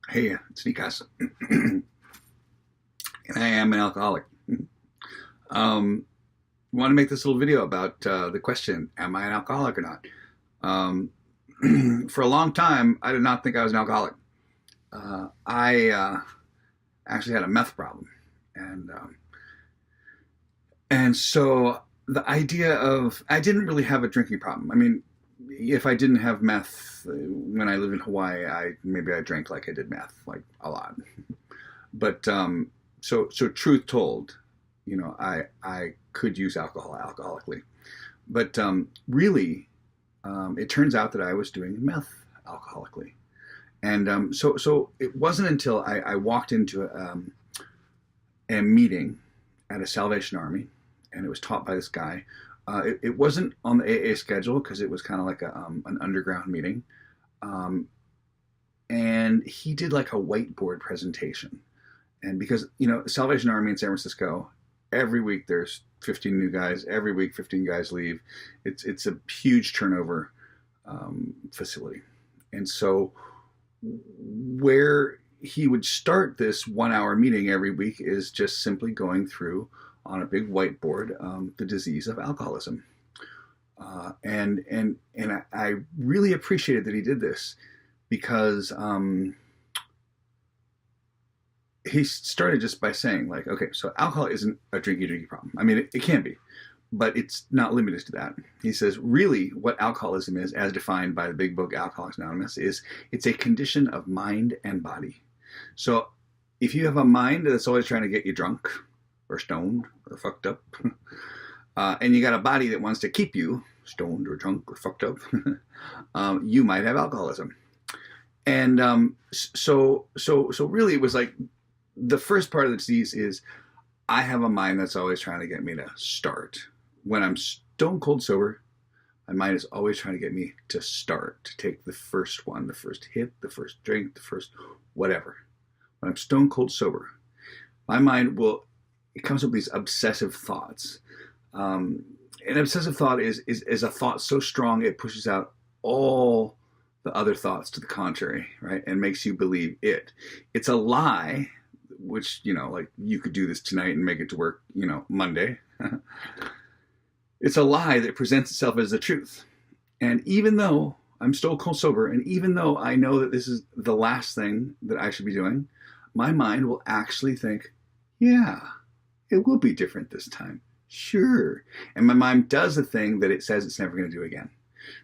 Hey, it's Nikas. And I am an alcoholic. I want to make this little video about the question, am I an alcoholic or not? Um, for a long time, I did not think I was an alcoholic. I actually had a meth problem. And so the idea of, I didn't really have a drinking problem. I mean, if I didn't have meth when I lived in Hawaii, maybe I drank like I did meth, like a lot. But so truth told, I could use alcohol alcoholically, but really, it turns out that I was doing meth alcoholically, and so it wasn't until I walked into a meeting at a Salvation Army, and it was taught by this guy. It wasn't on the AA schedule because it was kind of like an underground meeting, um, and he did like a whiteboard presentation. And because Salvation Army in San Francisco, every week there's 15 new guys. Every week 15 guys leave. It's a huge turnover facility, and so where he would start this 1 hour meeting every week is just simply going through on a big whiteboard the disease of alcoholism. And I really appreciated that he did this because he started just by saying, like, okay, so alcohol isn't a drinky problem. I mean, it can be, but it's not limited to that. He says, really, what alcoholism is, as defined by the big book Alcoholics Anonymous, is it's a condition of mind and body. So if you have a mind that's always trying to get you drunk or stoned or fucked up, and you got a body that wants to keep you stoned or drunk or fucked up, you might have alcoholism. And so really, it was like the first part of the disease is I have a mind that's always trying to get me to start. When I'm stone cold sober, my mind is always trying to get me to start, to take the first one, the first hit, the first drink, the first whatever. When I'm stone cold sober, my mind it comes up with these obsessive thoughts. An obsessive thought is a thought so strong it pushes out all the other thoughts to the contrary, right? And makes you believe it. It's a lie, which, like you could do this tonight and make it to work, Monday. It's a lie that presents itself as the truth. And even though I'm still cold sober, and even though I know that this is the last thing that I should be doing, my mind will actually think, yeah, it will be different this time. Sure. And my mind does the thing that it says it's never going to do again.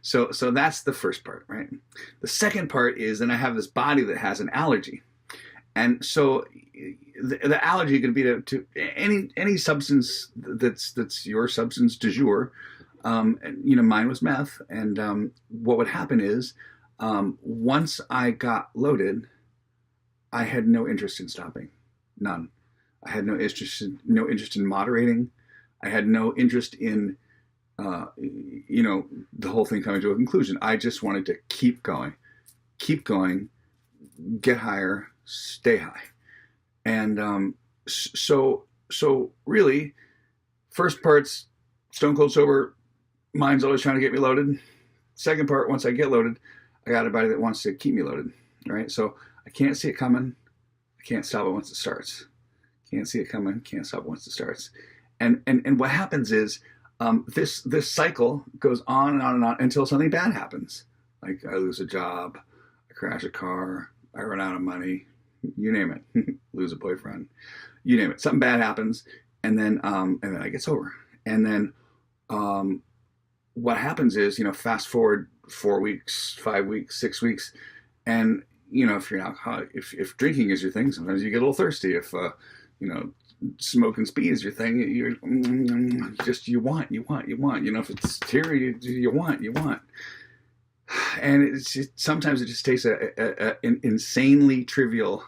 So that's the first part, right? The second part is then I have this body that has an allergy. And so the allergy could be to any substance that's your substance du jour. Mine was meth. And what would happen is once I got loaded, I had no interest in stopping. None. I had no interest in moderating. I had no interest in the whole thing coming to a conclusion. I just wanted to keep going, get higher, stay high. And so really, first part's stone cold sober, mind's always trying to get me loaded. Second part, once I get loaded, I got a body that wants to keep me loaded, right? So I can't see it coming. I can't stop it once it starts. Can't see it coming, can't stop it once it starts. And what happens is, this cycle goes on and on and on until something bad happens. Like I lose a job, I crash a car, I run out of money, you name it, lose a boyfriend, you name it. Something bad happens, and then I get sober. And then what happens is, fast forward 4 weeks, 5 weeks, 6 weeks, and if you're an alcoholic, if drinking is your thing, sometimes you get a little thirsty. If smoking speed is your thing, you want. If it's tear, you want. And sometimes it just takes an insanely trivial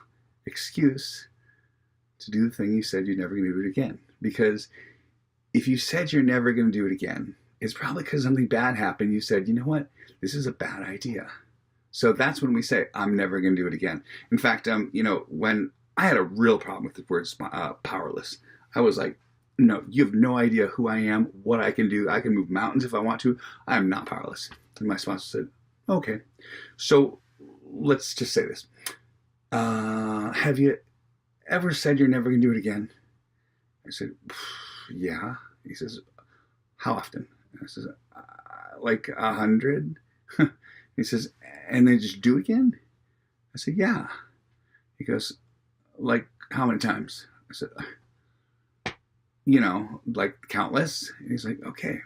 excuse to do the thing you said you're never going to do it again. Because if you said you're never going to do it again, it's probably because something bad happened. You said, you know what, this is a bad idea. So that's when we say, I'm never going to do it again. In fact, when I had a real problem with the word powerless. I was like, no, you have no idea who I am, what I can do. I can move mountains if I want to. I am not powerless. And my sponsor said, okay. So let's just say this. Have you ever said you're never going to do it again? I said, yeah. He says, how often? I says, like 100. He says, and then just do it again? I said, yeah. He goes, like how many times? I said, like countless. And he's like, okay.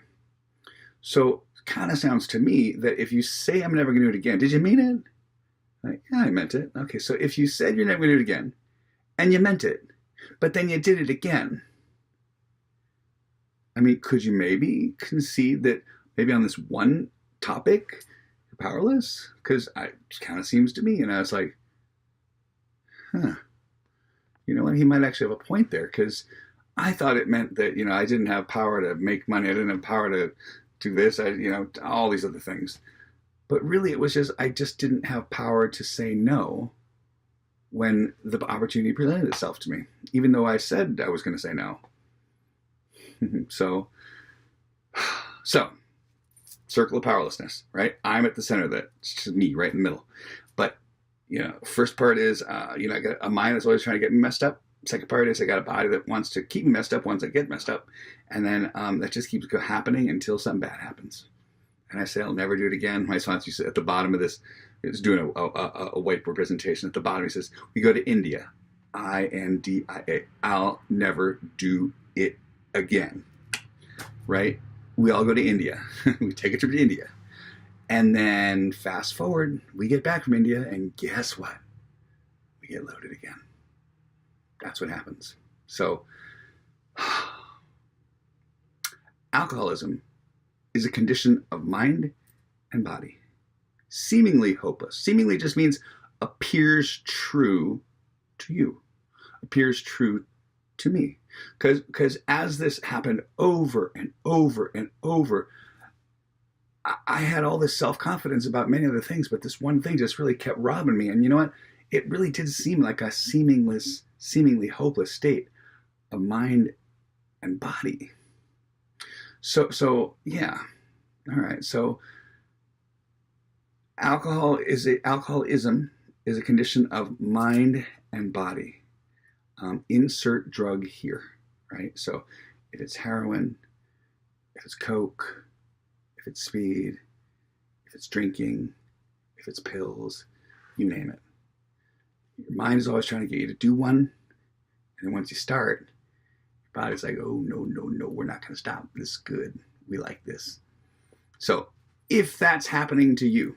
So kind of sounds to me that if you say I'm never going to do it again, did you mean it? Like, yeah, I meant it. Okay, so if you said you're never going to do it again, and you meant it, but then you did it again, I mean, could you maybe concede that maybe on this one topic you're powerless? Because it kind of seems to me, and I was like, huh, you know what? He might actually have a point there, because I thought it meant that, I didn't have power to make money. I didn't have power to do this. All these other things. But really, it was just, I just didn't have power to say no when the opportunity presented itself to me, even though I said I was going to say no. So, circle of powerlessness, right? I'm at the center of that. It's just me right in the middle. But, first part is, I got a mind that's always trying to get me messed up. Second part is I got a body that wants to keep me messed up once I get messed up. And then that just keeps happening until something bad happens. And I say, I'll never do it again. My sponsor at the bottom of this is doing a whiteboard presentation. At the bottom, he says, we go to India. INDIA. I'll never do it again. Right? We all go to India. We take a trip to India. And then fast forward, we get back from India, and guess what? We get loaded again. That's what happens. So, alcoholism is a condition of mind and body. Seemingly hopeless. Seemingly just means appears true to you. Appears true to me. Because as this happened over and over and over, I had all this self-confidence about many other things, but this one thing just really kept robbing me. And you know what? It really did seem like a seemingly hopeless state of mind and body. So yeah. All right. So alcoholism is a condition of mind and body. Insert drug here, right? So if it's heroin, if it's coke, if it's speed, if it's drinking, if it's pills, you name it. Your mind is always trying to get you to do one, and then once you start, your body's like, oh, no, we're not going to stop. This is good. We like this. So if that's happening to you,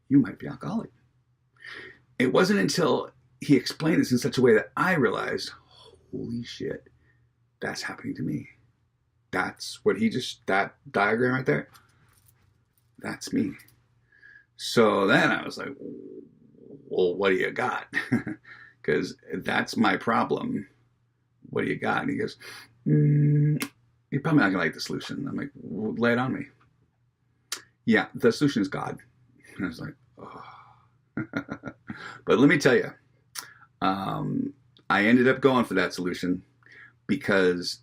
you might be alcoholic. It wasn't until he explained this in such a way that I realized, holy shit, that's happening to me. That's what that diagram right there, that's me. So then I was like, well, what do you got? Because that's my problem. What do you got? And he goes, you're probably not going to like the solution. I'm like, well, lay it on me. Yeah, the solution is God. And I was like, oh. But let me tell you, I ended up going for that solution because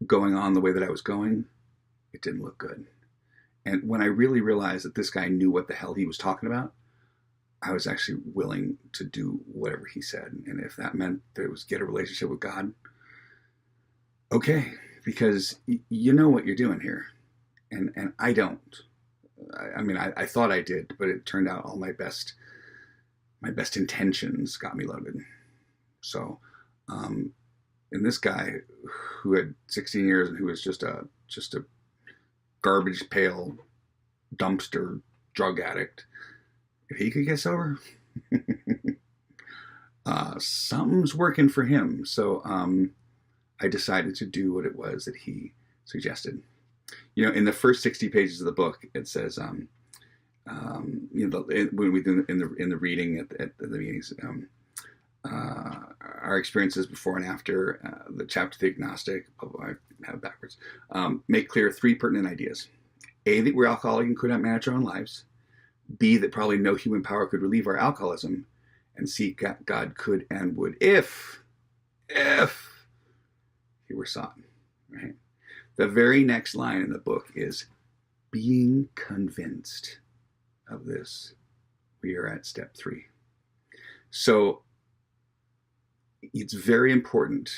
going on the way that I was going, it didn't look good. And when I really realized that this guy knew what the hell he was talking about, I was actually willing to do whatever he said. And if that meant that it was get a relationship with God, okay, because you know what you're doing here. And I don't. I mean, I thought I did, but it turned out all my best intentions got me loaded. So, and this guy who had 16 years and who was just a garbage pail dumpster drug addict, if he could get sober, something's working for him. So I decided to do what it was that he suggested. In the first 60 pages of the book, it says, when we do in the reading at the meetings, our experiences before and after the chapter the agnostic. I have it backwards. Make clear 3 pertinent ideas: A, that we're alcoholic and could not manage our own lives; B, that probably no human power could relieve our alcoholism; and C, God could and would if he were sought. Right. The very next line in the book is, being convinced of this, we are at step 3. So it's very important,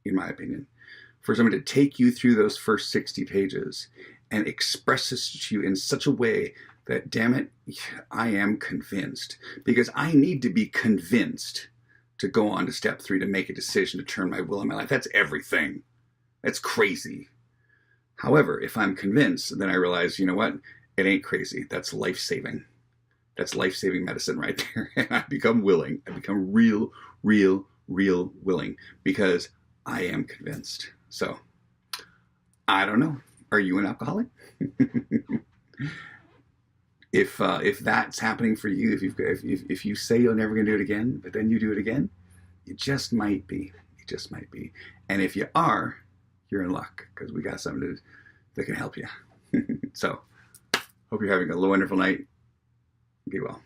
in my opinion, for someone to take you through those first 60 pages and express this to you in such a way that, damn it, I am convinced. Because I need to be convinced to go on to step 3 to make a decision to turn my will in my life. That's everything. That's crazy. However, if I'm convinced, then I realize, you know what? It ain't crazy. That's life-saving. That's life-saving medicine right there. And I become willing. I become real willing because I am convinced. So, I don't know. Are you an alcoholic? If that's happening for you, if you say you're never going to do it again, but then you do it again, it just might be. It just might be. And if you are, you're in luck because we got something that can help you. So, hope you're having a wonderful night. Be well.